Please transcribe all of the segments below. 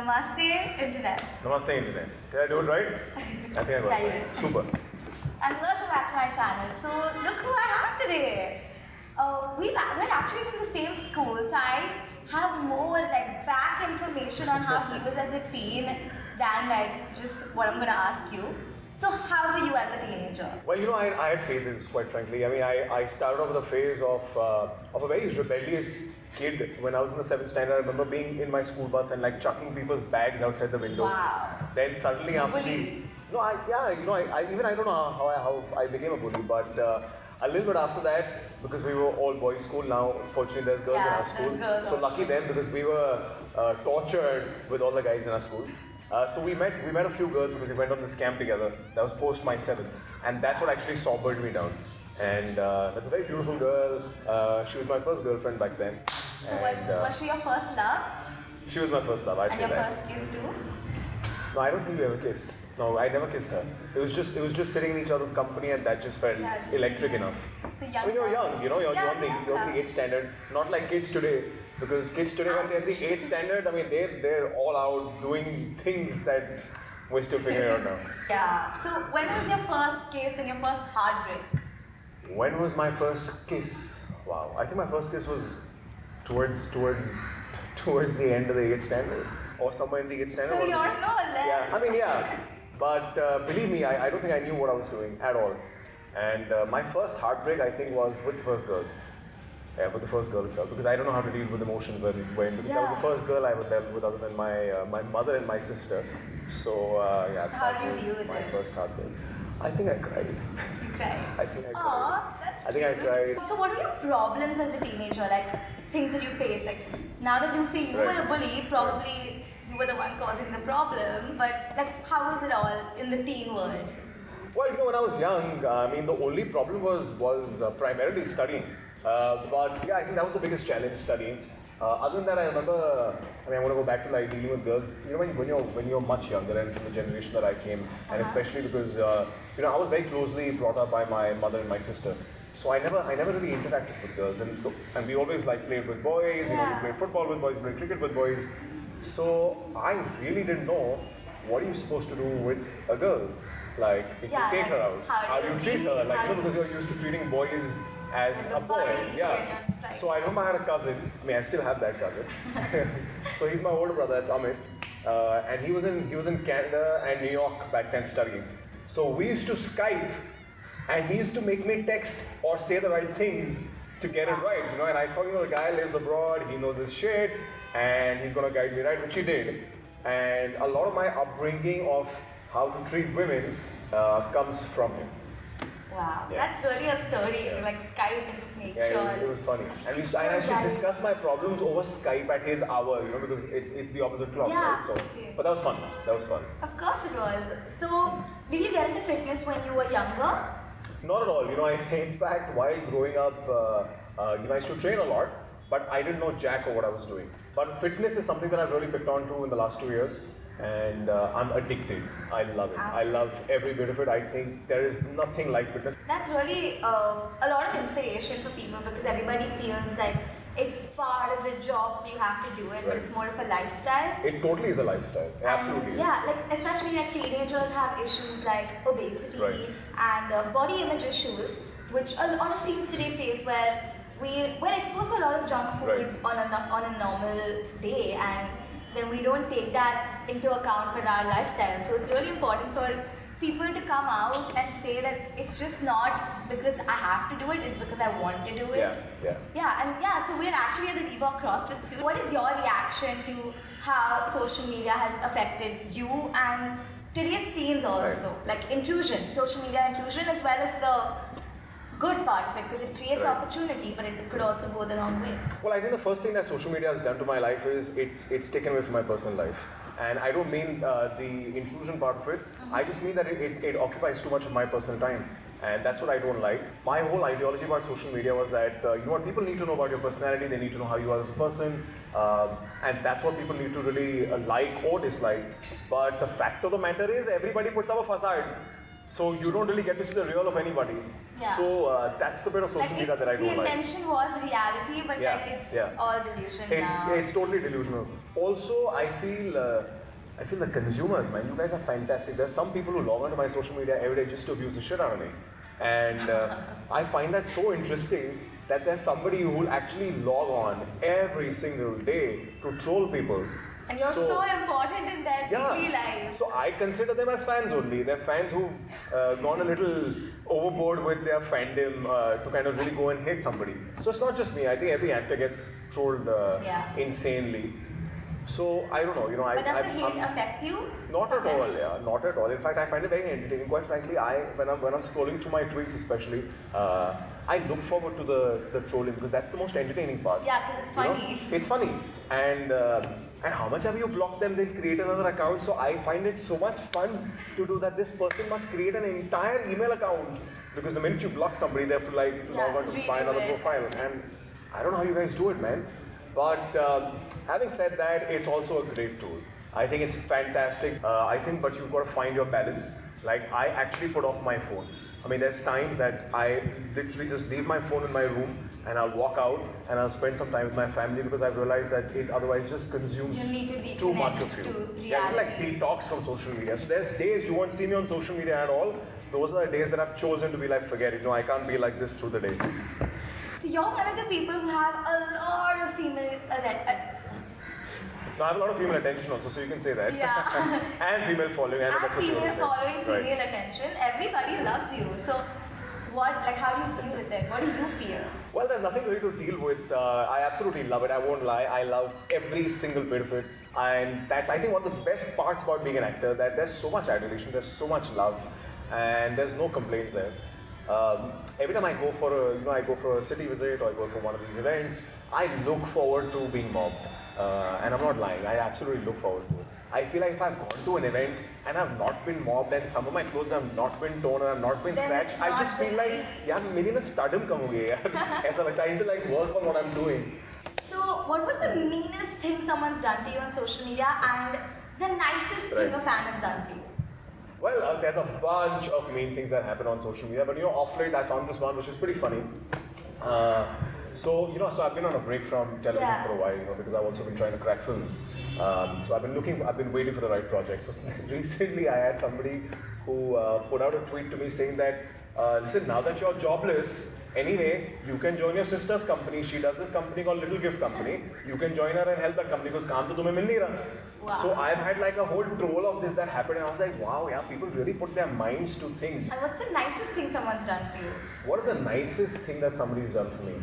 Namaste, Internet. Namaste, Internet. Did I do it right? I think I got it right. Super. And welcome back to my channel. So, look who I have today. We're actually from the same school, so I have more like back information on how he was as a teen than like just what I'm going to ask you. So, how were you as a teenager? Well, I had phases, quite frankly. I mean, I started off with a phase of a very rebellious kid. When I was in the 7th standard, I remember being in my school bus and like chucking people's bags outside the window. Wow. Then suddenly after Bully. I don't know how I became a bully, but a little bit after that, because we were all boys school now, fortunately there's girls in our school. So lucky them, because we were tortured with all the guys in our school. So we met a few girls because we went on this camp together. That was post my 7th, and that's what actually sobered me down. And that's a very beautiful girl. She was my first girlfriend back then. So was she your first love? She was my first love, I'd say that. And your first kiss too? No, I don't think we ever kissed. No, I never kissed her. It was just sitting in each other's company, and that just felt electric enough. I mean, you're young, you're on the 8th standard, not like kids today. Because kids today, when they're in the 8th standard, I mean, they're all out doing things that we're still figuring out now. Yeah. So when was your first kiss and your first heartbreak? When was my first kiss? Wow, I think my first kiss was towards the end of the 8th standard, or somewhere in the 8th standard. So you're no less. Yeah, I mean, yeah. But believe me, I don't think I knew what I was doing at all. And my first heartbreak, I think, was with the first girl. Yeah, with the first girl itself, because I don't know how to deal with emotions because that was the first girl I ever dealt with, other than my mother and my sister. So So how do you deal with my it? first heartbreak. I think I cried. You cried? I think I cried. Aw, that's I think I cute. cried. So what were your problems as a teenager? Like things that you faced? Like now that you say you were a bully, probably you were the one causing the problem. But like how was it all in the teen world? Well, when I was young, I mean, the only problem was primarily studying. But yeah, I think that was the biggest challenge, studying. Other than that, I remember, I want to go back to like dealing with girls. When you're much younger and from the generation that I came, and especially because I was very closely brought up by my mother and my sister. So I never really interacted with girls, and we always like played with boys. We played football with boys, we played cricket with boys. So I really didn't know what are you supposed to do with a girl. Like if you take her out, how do you treat her? Like because you're used to treating boys as a boy. Yeah. So I remember I had a cousin. I still have that cousin. So he's my older brother. That's Amit, and he was in Canada and New York back then studying. So we used to Skype, and he used to make me text or say the right things to get it right. And I thought, the guy lives abroad. He knows his shit, and he's gonna guide me right, which he did. And a lot of my upbringing of how to treat women comes from him. Wow, that's really a story. Like Skype and just make sure. It was funny. And I used to discuss my problems over Skype at his hour, because it's the opposite clock, right? So, but that was fun. That was fun. Of course it was. So, did you get into fitness when you were younger? Not at all. In fact, while growing up, I used to train a lot, but I didn't know jack of what I was doing. But fitness is something that I've really picked on to in the last 2 years. And I'm addicted. I love it. I love every bit of it. I think there is nothing like fitness. That's really a lot of inspiration for people, because everybody feels like it's part of the job, so you have to do it, but it's more of a lifestyle. It totally is a lifestyle. It absolutely is. Yeah, like especially like teenagers have issues like obesity and body image issues, which a lot of teens today face, where we're exposed to a lot of junk food on a normal day, and then we don't take that into account for our lifestyle. So it's really important for people to come out and say that it's just not because I have to do it, it's because I want to do it. So we're actually at the Reebok CrossFit Studio. What is your reaction to how social media has affected you and today's teens also? Like intrusion, social media intrusion, as well as the good part of it, because it creates opportunity, but it could also go the wrong way. Well, I think the first thing that social media has done to my life is it's taken away from my personal life. And I don't mean the intrusion part of it. I just mean that it occupies too much of my personal time. And that's what I don't like. My whole ideology about social media was that, people need to know about your personality, they need to know how you are as a person. And that's what people need to really like or dislike. But the fact of the matter is, everybody puts up a facade. So you don't really get to see the real of anybody. Yeah. So that's the bit of social media that I don't like. The intention was reality, but it's all delusion now. It's totally delusional. Also, I feel the consumers, man, you guys are fantastic. There's some people who log onto my social media every day just to abuse the shit out of me. And I find that so interesting that there's somebody who will actually log on every single day to troll people. And you're so important in their daily lives. So I consider them as fans only. They're fans who've gone a little overboard with their fandom to kind of really go and hit somebody. So it's not just me. I think every actor gets trolled insanely. So I don't know, But does the hate affect you? Not sometimes? at all, not at all. In fact, I find it very entertaining. Quite frankly, when I'm scrolling through my tweets, especially, I look forward to the trolling because that's the most entertaining part. Yeah, because it's funny. It's funny, and how much have you blocked them? They'll create another account. So I find it so much fun to do that. This person must create an entire email account because the minute you block somebody, they have to log on to buy another profile. And I don't know how you guys do it, man. But having said that, it's also a great tool. I think it's fantastic. But you've got to find your balance. Like, I actually put off my phone. I mean, there's times that I literally just leave my phone in my room and I'll walk out and I'll spend some time with my family because I've realized that it otherwise just consumes too much of you. Yeah, like detox from social media. So there's days you won't see me on social media at all. Those are the days that I've chosen to be like, forget it. No, I can't be like this through the day. So you're one of the people who have a lot of female No, I have a lot of female attention also, so you can say that. Yeah. And female following, and that's what you want to say. Following, female attention. Everybody loves you. So how do you deal with it? What do you feel? Well, there's nothing really to deal with. I absolutely love it. I won't lie. I love every single bit of it. And that's, I think, one of the best parts about being an actor, that there's so much adulation, there's so much love, and there's no complaints there. Every time I go for a city visit or I go for one of these events, I look forward to being mobbed. And I'm not lying, I absolutely look forward to it. I feel like if I've gone to an event and I've not been mobbed and some of my clothes have not been torn and I've not been scratched, I just feel like, yaar, meri na stardom kam ho gaya yaar. Aisa lagta, I need to work on what I'm doing. So, what was the meanest thing someone's done to you on social media and the nicest thing a fan has done for you? Well, there's a bunch of mean things that happen on social media, but off late I found this one which is pretty funny. So I've been on a break from television for a while, because I've also been trying to crack films. So I've been waiting for the right project. So recently I had somebody who put out a tweet to me saying that, listen, now that you're jobless, anyway, you can join your sister's company. She does this company called Little Gift Company. You can join her and help that company because kaam to tumhe mil nahi raha. Wow. So I've had a whole troll of this that happened and I was like, wow, yeah, people really put their minds to things. And what's the nicest thing someone's done for you? What is the nicest thing that somebody's done for me?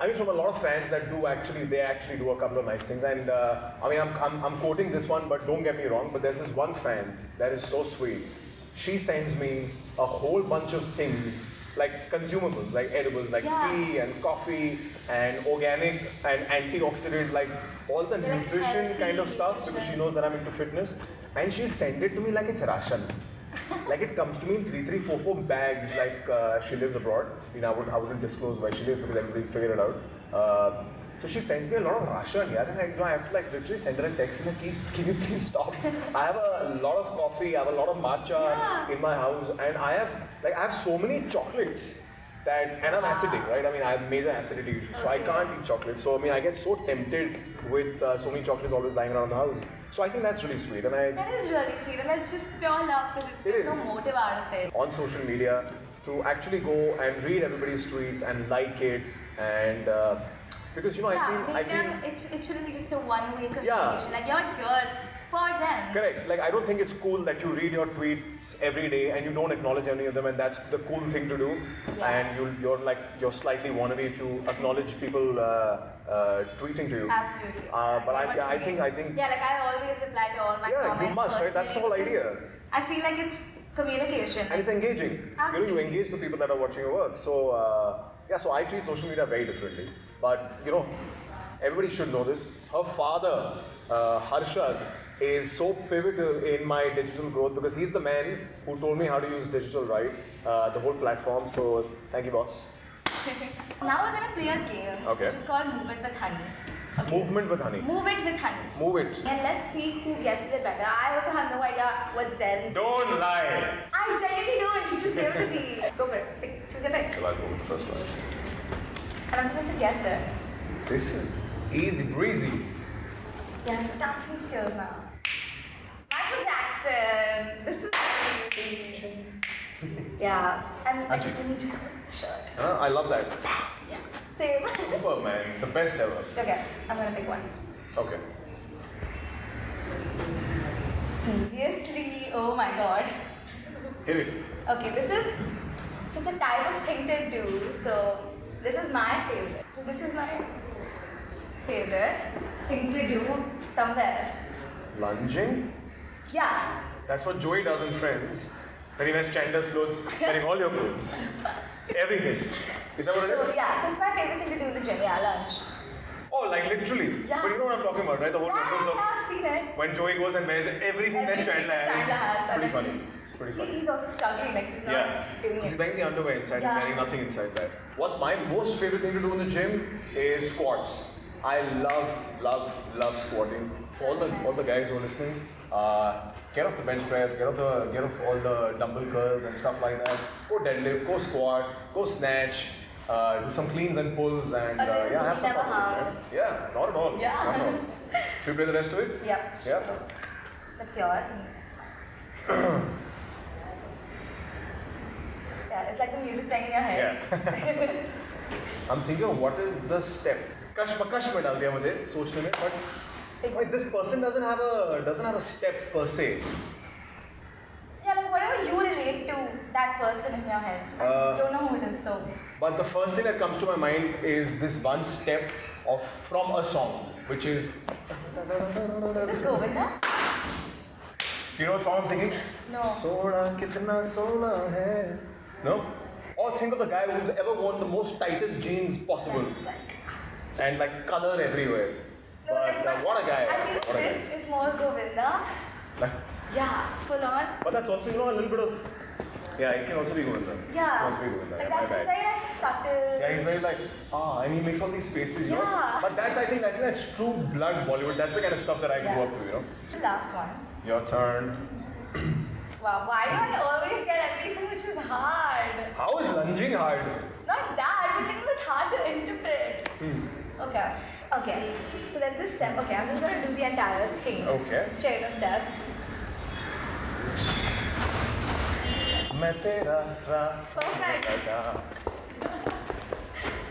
I mean, from a lot of fans that they actually do a couple of nice things. And I'm quoting this one, but don't get me wrong, but there's this one fan that is so sweet. She sends me a whole bunch of things, like consumables, like edibles, like tea and coffee and organic and antioxidant, like all the nutrition kind of stuff, because she knows that I'm into fitness. And she'll send it to me like it's ration. Like it comes to me in 3, 4 bags. Like she lives abroad. I wouldn't disclose where she lives because everybody will figure it out. So she sends me a lot of ration, and I have to literally send her a text and like, can you please stop? I have a lot of coffee, I have a lot of matcha in my house, and I have so many chocolates and I'm acidic, right? I mean, I have major acidity issues, so I can't eat chocolate. So I get so tempted with so many chocolates always lying around the house. So I think that's really sweet. And that is really sweet, and that's just pure love because there's no motive out of it. On social media, to actually go and read everybody's tweets and like it, and because I feel it shouldn't be just a one-way communication. Like you're here for them. Correct. Like I don't think it's cool that you read your tweets every day and you don't acknowledge any of them, and that's the cool thing to do. And you're slightly wannabe if you acknowledge people tweeting to you. Absolutely. But I think. Yeah, like I always reply to all my comments. Yeah, you must, right? That's the whole idea. I feel like it's communication. And it's engaging. Absolutely. You engage the people that are watching your work. So so I treat social media very differently. But everybody should know this. Her father, Harshad, is so pivotal in my digital growth because he's the man who told me how to use digital right, the whole platform. So thank you, boss. Now we're going to play a game, which is called Move It with Hanee. Movement with honey. Move it with honey. Move it. And let's see who guesses it better. I also have no idea what's there. Don't lie. I genuinely don't. She just gave it to me. Go for it. Pick. Choose your pick. Well, I'll go with the first one. And I'm supposed to guess it. This is easy breezy. Yeah, dancing skills now. Michael Jackson. This was really yeah. And like, Anji. when he just goes with the shirt. I love that. Yeah. Same. Super, man. The best ever. Okay, I'm gonna pick one. Okay. Seriously? Oh my god. Hit it. Okay, this is such a type of thing to do. So this is my favorite. So this is my favorite thing to do somewhere. Lunging? Yeah. That's what Joey does in Friends. When he wears Chandler's clothes, wearing all your clothes. Everything. Is that what it So is? yeah, so it's my favorite thing to do in the gym. Yeah, lunge. Oh, like literally. Yeah. But you know what I'm talking about, right? The whole reference of I've seen it. when Joey goes and wears everything that Chandler has. It's pretty funny. It's pretty funny. He's also struggling, like he's not doing He's it. wearing the underwear inside and wearing nothing inside that. What's my most favorite thing to do in the gym is squats. I love squatting. For all the guys who are listening, get off the bench press, get off all the dumbbell curls and stuff like that. Go deadlift, go squat, go snatch, do some cleans and pulls, and yeah, have some never fun with it, harm. man. Yeah, not at all. Yeah. Not at all. Should we play the rest of it? Yeah. Yeah. That's yours and that's mine. Yeah, it's like the music playing in your head. Yeah. I'm thinking of what is the step. कश्मकश में डाल दिया मुझे सोचने में, but wait, this person doesn't have a step per se. Yeah, like whatever you relate to that person in your head. I don't know who it is, so. But the first thing that comes to my mind is this one step from a song, which is. Is this Govinda? You know what song I'm singing? No. Soda kitna soda hai. No? Or think of the guy who's ever worn the most tightest jeans possible. And like color everywhere. No, But what a guy. I feel What a this guy. is more Govinda. Like, Yeah, full on. but that's also, a little bit of. Yeah, it can also be Govinda. Yeah. It can also be Govinda. Like my that's bad. very like subtle. Yeah, he's very like, and he makes all these faces, you know. Yeah. But I think that's true blood Bollywood. That's the kind of stuff that I grew up to, you know. The last one. Your turn. Wow, why do I always get everything which is hard? How is lunging hard? Not that, but it was hard to interpret. Okay. Okay. So there's this step. Okay, I'm just gonna do the entire thing. Okay. Chain of steps. मैं तेरा Perfect.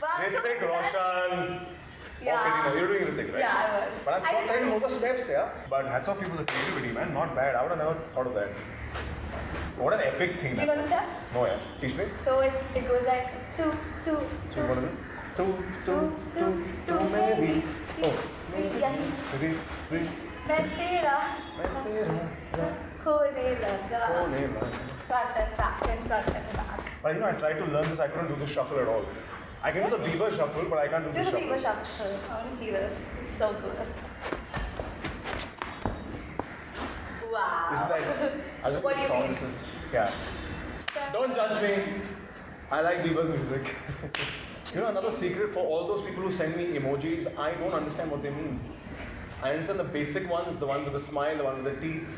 Wow, so Hrithik good. Roshan. Yeah. Okay, no, you're doing Hrithik, right? Yeah, I was. But I'm I sure didn't trying know. all the steps, yeah. But hats off to you for the creativity, man. Not bad. I would have never thought of that. What an epic thing Do that you know the was. step? No, yeah. Teach me. So it goes like two, two, So what is it? Two, maybe. Oh. Yeah, Three. मैं तेरा मैं तेरा होने लगा. होने लगा. Front and back and front and back. But I tried to learn this. I couldn't do the shuffle at all. I can do the Bieber shuffle, but I can't do Do the the Bieber shuffle. shuffle. I want to see this. It's so good. Wow. This is like, I love What this do you song. mean? This is, yeah. Don't judge me. I like Bieber music. You know, another secret for all those people who send me emojis, I don't understand what they mean. I understand the basic ones, the one with the smile, the one with the teeth.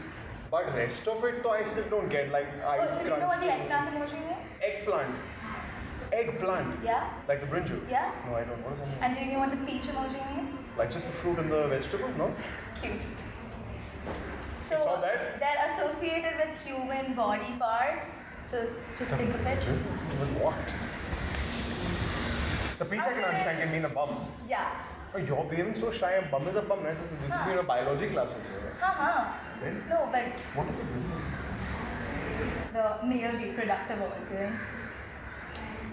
But rest of it, though, I still don't get. Like Oh, eyes so do you know what the crunched. eggplant emoji means? Eggplant. Eggplant. Yeah. Like the brinjal. Yeah. No, I don't. What does that mean? And do you know what the peach emoji means? Like just the fruit and the vegetable? No? Cute. You saw that? They're associated with human body parts. So just think of it. With what? The peach I can Okay. understand can mean a bum. Yeah. Oh, you're behaving so shy. A bum is a bum. Right? This is Huh. in a biology class also. Right? Haha. Then No, but what are they doing? the male reproductive organ.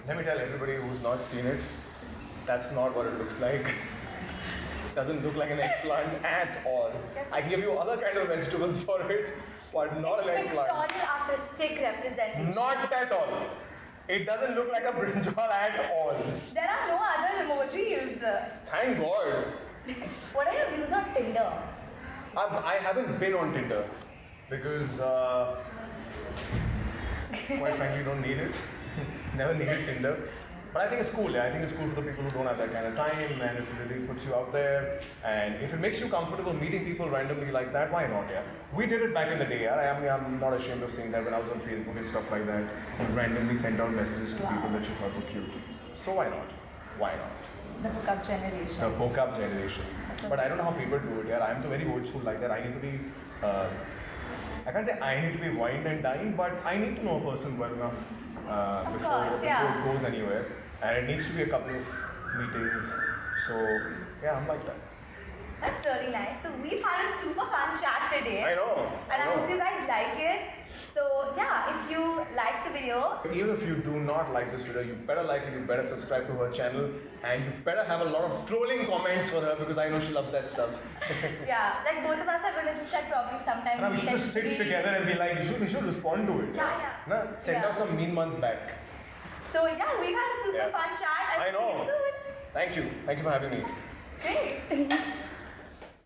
Let me tell everybody who's not seen it, that's not what it looks like. Doesn't look like an eggplant at all. Yes. I can give you other kind of vegetables for it, but not It's an eggplant. pictorial artistic representation. Not at all. It doesn't look like a brinjal at all. There are no other emojis. Thank God. What are your views on Tinder? I haven't been on Tinder because, quite frankly, don't need it. Never needed Tinder. But I think it's cool, yeah. I think it's cool for the people who don't have that kind of time, and if it really puts you out there, and if it makes you comfortable meeting people randomly like that, why not, yeah? We did it back in the day, yeah. I'm not ashamed of saying that when I was on Facebook and stuff like that, and randomly sent out messages to people that you thought were cute. So why not? Why not? The hookup generation. The hookup generation. But I don't know how people do it, yeah. I'm the very old school like that. I need to be, I can't say I need to be wined and dined, but I need to know a person well enough before it goes anywhere. And it needs to be a couple of meetings. So, yeah, I'm like that. That's really nice. So we've had a super fun chat today. I know. And I hope you guys like it. So yeah, if you like the video. Even if you do not like this video, you better like it, you better subscribe to her channel, and you better have a lot of trolling comments for her because I know she loves that stuff. Yeah, like both of us are going to just like probably sometime. And we should just sit together and be like, we should respond to it. Yeah. Send out some mean ones back. So yeah, we've had a super fun chat. I know. See you soon. Thank you. Thank you for having me. Great.